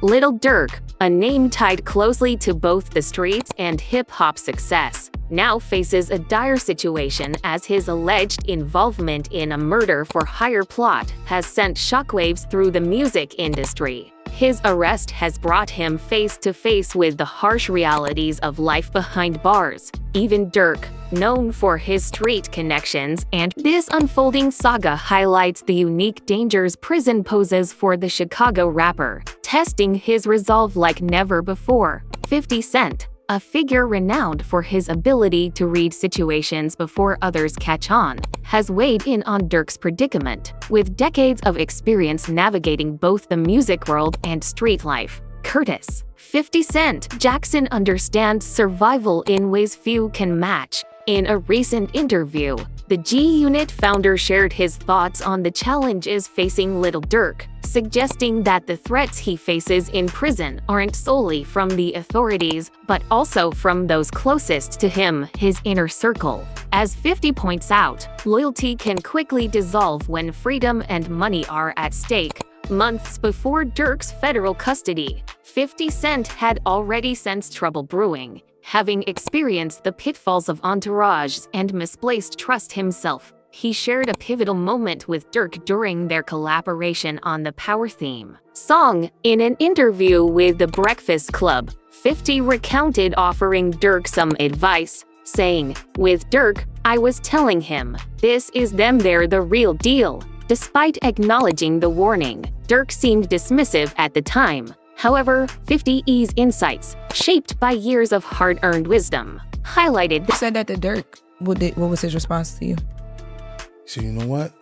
Lil Durk, a name tied closely to both the streets and hip-hop success, now faces a dire situation as his alleged involvement in a murder-for-hire plot has sent shockwaves through the music industry. His arrest has brought him face-to-face with the harsh realities of life behind bars. Even Durk, known for his street connections, and this unfolding saga highlights the unique dangers prison poses for the Chicago rapper, testing his resolve like never before. 50 Cent, a figure renowned for his ability to read situations before others catch on, has weighed in on Durk's predicament, with decades of experience navigating both the music world and street life. Curtis, 50 Cent Jackson understands survival in ways few can match. In a recent interview, the G-Unit founder shared his thoughts on the challenges facing Lil Durk, suggesting that the threats he faces in prison aren't solely from the authorities, but also from those closest to him, his inner circle. As 50 points out, loyalty can quickly dissolve when freedom and money are at stake. Months before Durk's federal custody, 50 Cent had already sensed trouble brewing, having experienced the pitfalls of entourage and misplaced trust himself. He shared a pivotal moment with Durk during their collaboration on the Power theme song. In an interview with The Breakfast Club, 50 recounted offering Durk some advice, saying, "With Durk, I was telling him, this is them, they're the real deal." Despite acknowledging the warning, Durk seemed dismissive at the time. However, 50's insights, shaped by years of hard-earned wisdom, highlighted You said that to Durk. What was his response to you? He said, "You know what?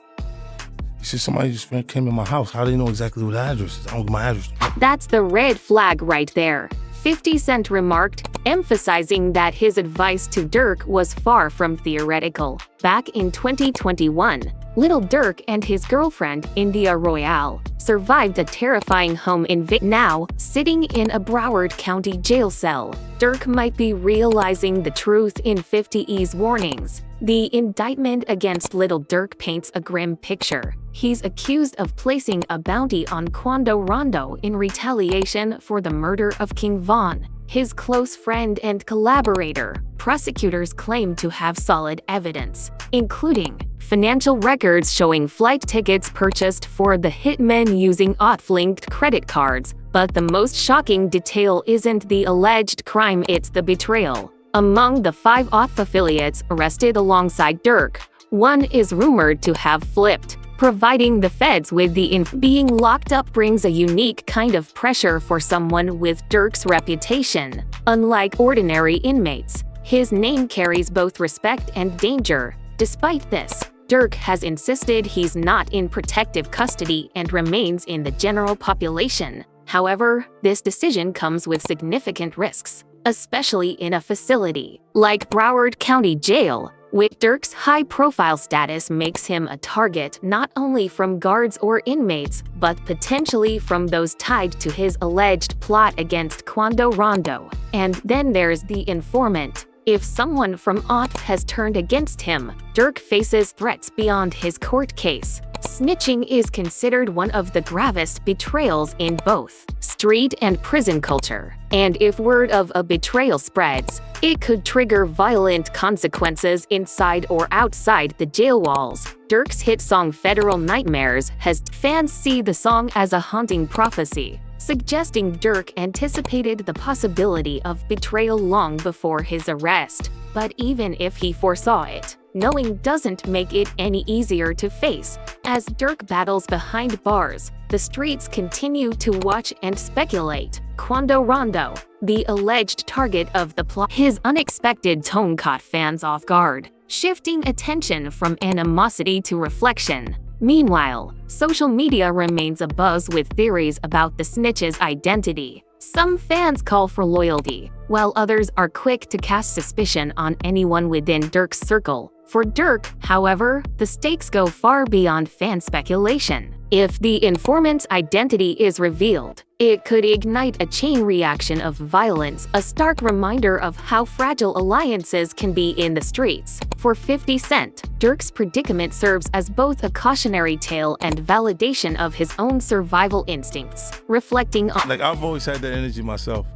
He said somebody just came in my house. How do they know exactly what the address is? I don't give my address." That's the red flag right there, 50 Cent remarked, emphasizing that his advice to Durk was far from theoretical. Back in 2021, Lil Durk and his girlfriend, India Royale, survived a terrifying home invasion. Now, sitting in a Broward County jail cell, Durk might be realizing the truth in 50's warnings. The indictment against Lil Durk paints a grim picture. He's accused of placing a bounty on Quando Rondo in retaliation for the murder of King Von, his close friend and collaborator. Prosecutors claim to have solid evidence, including financial records showing flight tickets purchased for the hitmen using auth-linked credit cards. But the most shocking detail isn't the alleged crime, it's the betrayal. Among the 5 auth affiliates arrested alongside Durk, one is rumored to have flipped, providing the feds with the being locked up brings a unique kind of pressure for someone with Durk's reputation. Unlike ordinary inmates, his name carries both respect and danger. Despite this, Durk has insisted he's not in protective custody and remains in the general population. However, this decision comes with significant risks, especially in a facility like Broward County Jail, with Durk's high-profile status makes him a target not only from guards or inmates, but potentially from those tied to his alleged plot against Quando Rondo. And then there's the informant. If someone from auth has turned against him, Durk faces threats beyond his court case. Snitching is considered one of the gravest betrayals in both street and prison culture. And if word of a betrayal spreads, it could trigger violent consequences inside or outside the jail walls. Durk's hit song Federal Nightmares has fans see the song as a haunting prophecy, suggesting Durk anticipated the possibility of betrayal long before his arrest. But even if he foresaw it, knowing doesn't make it any easier to face. As Durk battles behind bars, the streets continue to watch and speculate. Quando Rondo, the alleged target of the plot, his unexpected tone caught fans off guard, shifting attention from animosity to reflection. Meanwhile, social media remains abuzz with theories about the snitch's identity. Some fans call for loyalty, while others are quick to cast suspicion on anyone within Durk's circle. For Durk, however, the stakes go far beyond fan speculation. If the informant's identity is revealed, it could ignite a chain reaction of violence, a stark reminder of how fragile alliances can be in the streets. For 50 Cent, Durk's predicament serves as both a cautionary tale and validation of his own survival instincts, reflecting on— Like, I've always had that energy myself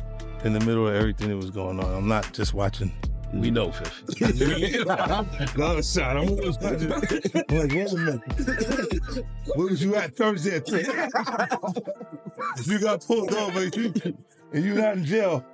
in the middle of everything that was going on. I'm not just watching. We know, Fifth. No, son, I'm like, wait a minute. Where was you at Thursday? If you got pulled over and you're not in jail.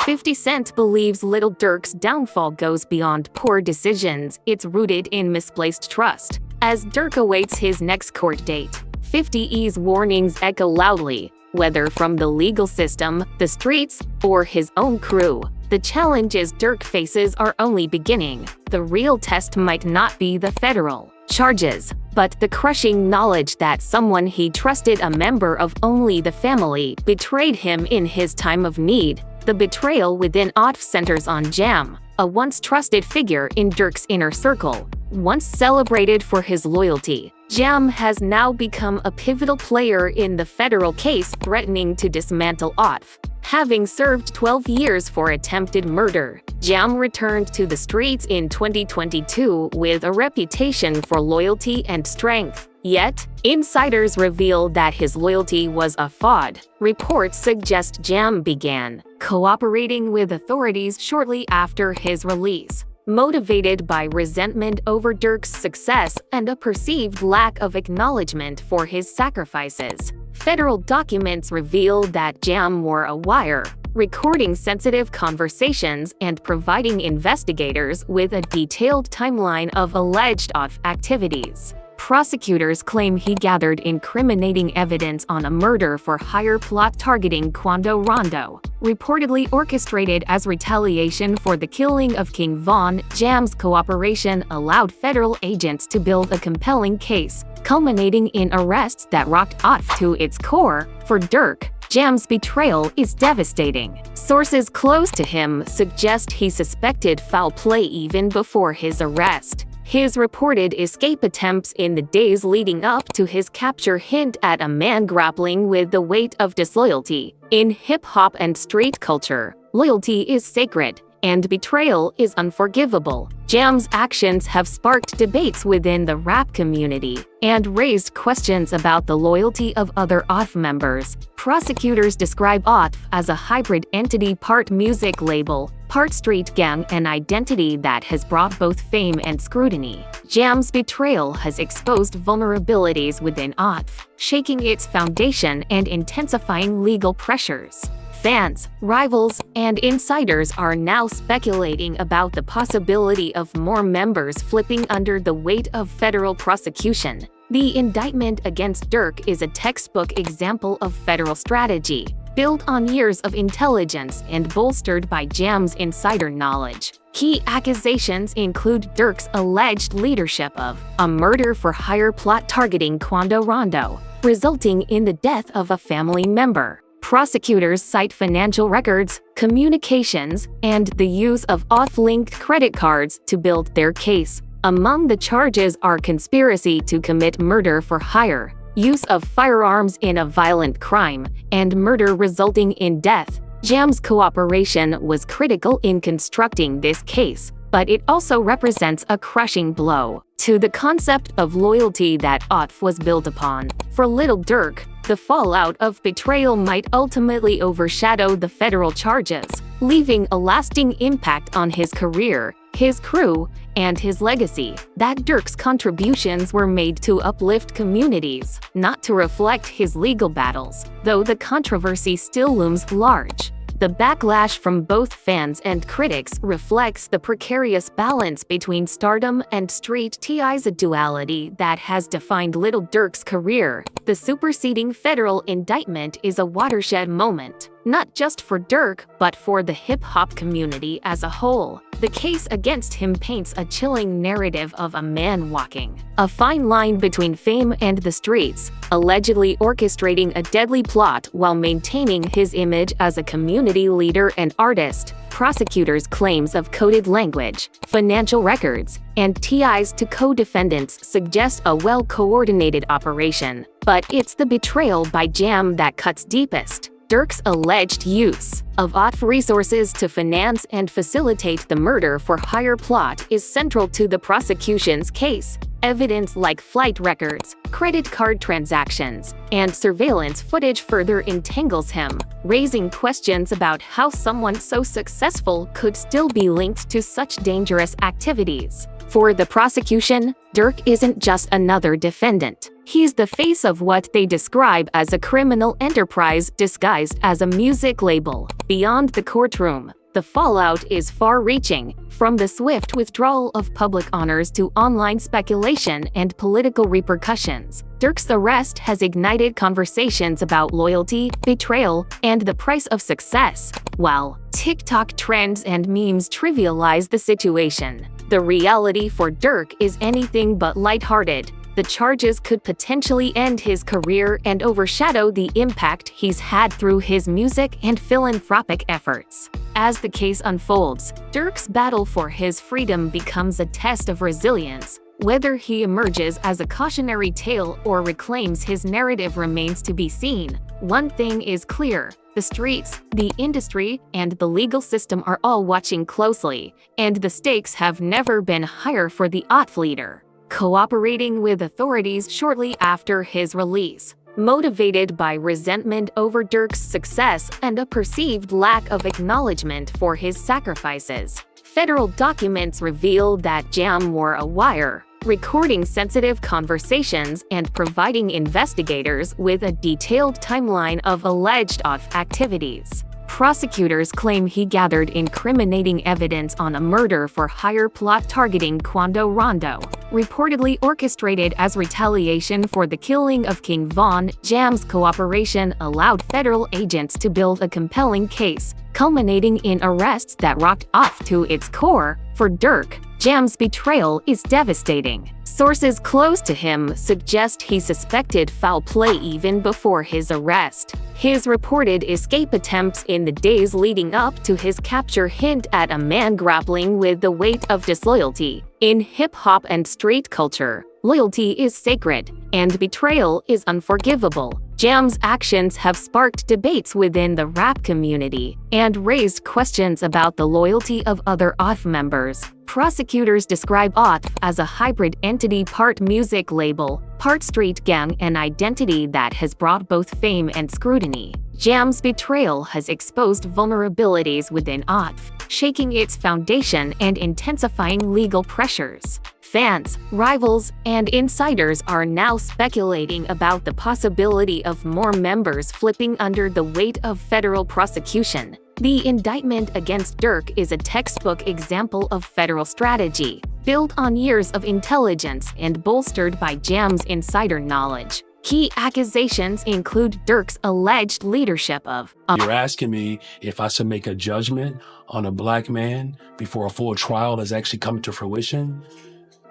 50 Cent believes Lil Durk's downfall goes beyond poor decisions, it's rooted in misplaced trust. As Durk awaits his next court date, 50's warnings echo loudly, whether from the legal system, the streets, or his own crew. The challenges Durk faces are only beginning. The real test might not be the federal charges, but the crushing knowledge that someone he trusted, a member of only the family, betrayed him in his time of need. The betrayal within Off centers on Jam, a once trusted figure in Durk's inner circle. Once celebrated for his loyalty, Jam has now become a pivotal player in the federal case threatening to dismantle Off. Having served 12 years for attempted murder, Jam returned to the streets in 2022 with a reputation for loyalty and strength. Yet, insiders reveal that his loyalty was a fraud. Reports suggest Jam began cooperating with authorities shortly after his release, motivated by resentment over Durk's success and a perceived lack of acknowledgement for his sacrifices. Federal documents reveal that Jam wore a wire, recording sensitive conversations and providing investigators with a detailed timeline of alleged Off activities. Prosecutors claim he gathered incriminating evidence on a murder-for-hire plot targeting Quando Rondo, reportedly orchestrated as retaliation for the killing of King Von. Jam's cooperation allowed federal agents to build a compelling case, culminating in arrests that rocked Off to its core. For Durk, Jam's betrayal is devastating. Sources close to him suggest he suspected foul play even before his arrest. His reported escape attempts in the days leading up to his capture hint at a man grappling with the weight of disloyalty. In hip-hop and street culture, loyalty is sacred, and betrayal is unforgivable. Jam's actions have sparked debates within the rap community and raised questions about the loyalty of other Off members. Prosecutors describe Off as a hybrid entity, part music label, part street gang, an identity that has brought both fame and scrutiny. Jam's betrayal has exposed vulnerabilities within Off, shaking its foundation and intensifying legal pressures. Fans, rivals, and insiders are now speculating about the possibility of more members flipping under the weight of federal prosecution. The indictment against Durk is a textbook example of federal strategy, built on years of intelligence and bolstered by Jam's insider knowledge. Key accusations include Durk's alleged leadership of a murder-for-hire plot targeting Quando Rondo, resulting in the death of a family member. Prosecutors cite financial records, communications, and the use of Off-linked credit cards to build their case. Among the charges are conspiracy to commit murder for hire, use of firearms in a violent crime, and murder resulting in death. Jam's cooperation was critical in constructing this case, but it also represents a crushing blow to the concept of loyalty that Off was built upon. For Lil Durk, the fallout of betrayal might ultimately overshadow the federal charges, leaving a lasting impact on his career, his crew, and his legacy. That Durk's contributions were made to uplift communities, not to reflect his legal battles, though the controversy still looms large. The backlash from both fans and critics reflects the precarious balance between stardom and street TI's, a duality that has defined Lil Durk's career. The superseding federal indictment is a watershed moment, not just for Durk, but for the hip-hop community as a whole. The case against him paints a chilling narrative of a man walking a fine line between fame and the streets, allegedly orchestrating a deadly plot while maintaining his image as a community leader and artist. Prosecutors' claims of coded language, financial records, and ties to co-defendants suggest a well-coordinated operation. But it's the betrayal by Jam that cuts deepest. Durk's alleged use of OTF resources to finance and facilitate the murder-for-hire plot is central to the prosecution's case. Evidence like flight records, credit card transactions, and surveillance footage further entangles him, raising questions about how someone so successful could still be linked to such dangerous activities. For the prosecution, Durk isn't just another defendant. He's the face of what they describe as a criminal enterprise disguised as a music label. Beyond the courtroom, the fallout is far-reaching, from the swift withdrawal of public honors to online speculation and political repercussions. Durk's arrest has ignited conversations about loyalty, betrayal, and the price of success, while TikTok trends and memes trivialize the situation. The reality for Durk is anything but lighthearted. The charges could potentially end his career and overshadow the impact he's had through his music and philanthropic efforts. As the case unfolds, Durk's battle for his freedom becomes a test of resilience. Whether he emerges as a cautionary tale or reclaims his narrative remains to be seen. One thing is clear: the streets, the industry, and the legal system are all watching closely, and the stakes have never been higher for the OTF leader. Cooperating with authorities shortly after his release, motivated by resentment over Durk's success and a perceived lack of acknowledgement for his sacrifices. Federal documents reveal that Jam wore a wire, recording sensitive conversations and providing investigators with a detailed timeline of alleged OTF activities. Prosecutors claim he gathered incriminating evidence on a murder-for-hire plot targeting Quando Rondo, reportedly orchestrated as retaliation for the killing of King Von. Jam's cooperation allowed federal agents to build a compelling case, culminating in arrests that rocked OTF to its core. For Durk, Jam's betrayal is devastating. Sources close to him suggest he suspected foul play even before his arrest. His reported escape attempts in the days leading up to his capture hint at a man grappling with the weight of disloyalty. In hip-hop and street culture, loyalty is sacred, and betrayal is unforgivable. Jam's actions have sparked debates within the rap community and raised questions about the loyalty of other OTF members. Prosecutors describe OTF as a hybrid entity, part music label, part street gang, an identity that has brought both fame and scrutiny. Jam's betrayal has exposed vulnerabilities within OTF, shaking its foundation and intensifying legal pressures. Fans, rivals, and insiders are now speculating about the possibility of more members flipping under the weight of federal prosecution. The indictment against Durk is a textbook example of federal strategy, built on years of intelligence and bolstered by Jam's insider knowledge. Key accusations include Durk's alleged leadership of You're asking me if I should make a judgment on a black man before a full trial has actually come to fruition?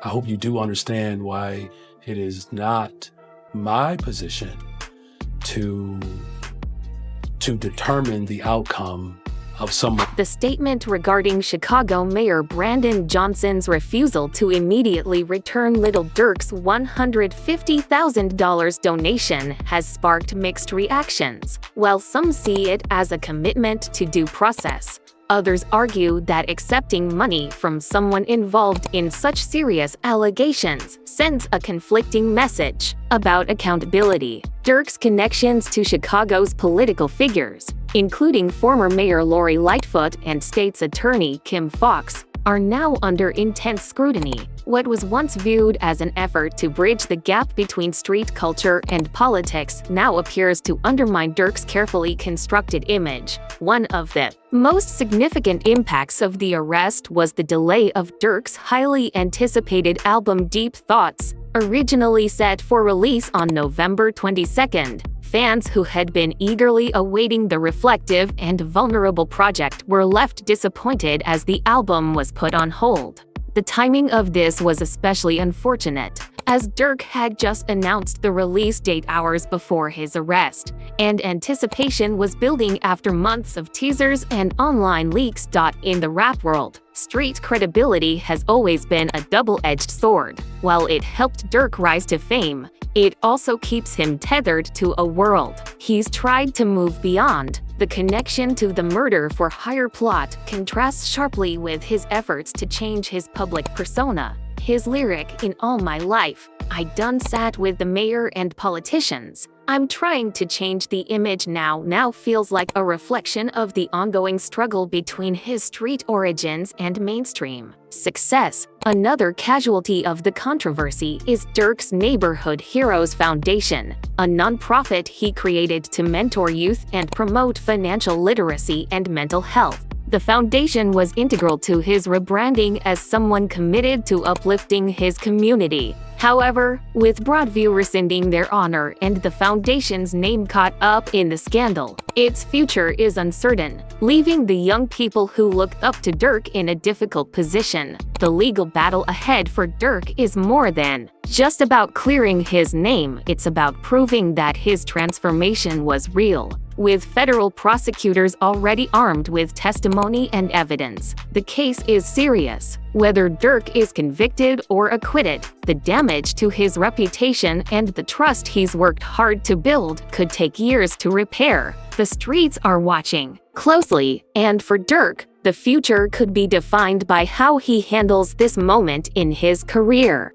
I hope you do understand why it is not my position to determine the outcome of someone. The statement regarding Chicago Mayor Brandon Johnson's refusal to immediately return Lil Durk's $150,000 donation has sparked mixed reactions. While some see it as a commitment to due process, others argue that accepting money from someone involved in such serious allegations sends a conflicting message about accountability. Durk's connections to Chicago's political figures, including former Mayor Lori Lightfoot and State's Attorney Kim Foxx, are now under intense scrutiny. What was once viewed as an effort to bridge the gap between street culture and politics now appears to undermine Durk's carefully constructed image. One of the most significant impacts of the arrest was the delay of Durk's highly anticipated album Deep Thoughts, originally set for release on November 22nd. fans who had been eagerly awaiting the reflective and vulnerable project were left disappointed as the album was put on hold. The timing of this was especially unfortunate, as Durk had just announced the release date hours before his arrest, and anticipation was building after months of teasers and online leaks. In the rap world, street credibility has always been a double-edged sword. While it helped Durk rise to fame, it also keeps him tethered to a world he's tried to move beyond. The connection to the murder-for-hire plot contrasts sharply with his efforts to change his public persona. His lyric, "In all my life, I done sat with the mayor and politicians. I'm trying to change the image now feels like a reflection of the ongoing struggle between his street origins and mainstream success. Another casualty of the controversy is Durk's Neighborhood Heroes Foundation, a nonprofit he created to mentor youth and promote financial literacy and mental health. The foundation was integral to his rebranding as someone committed to uplifting his community. However, with Broadview rescinding their honor and the foundation's name caught up in the scandal, its future is uncertain, leaving the young people who looked up to Durk in a difficult position. The legal battle ahead for Durk is more than just about clearing his name, it's about proving that his transformation was real. With federal prosecutors already armed with testimony and evidence, the case is serious. Whether Durk is convicted or acquitted, the damage to his reputation and the trust he's worked hard to build could take years to repair. The streets are watching closely, and for Durk, the future could be defined by how he handles this moment in his career.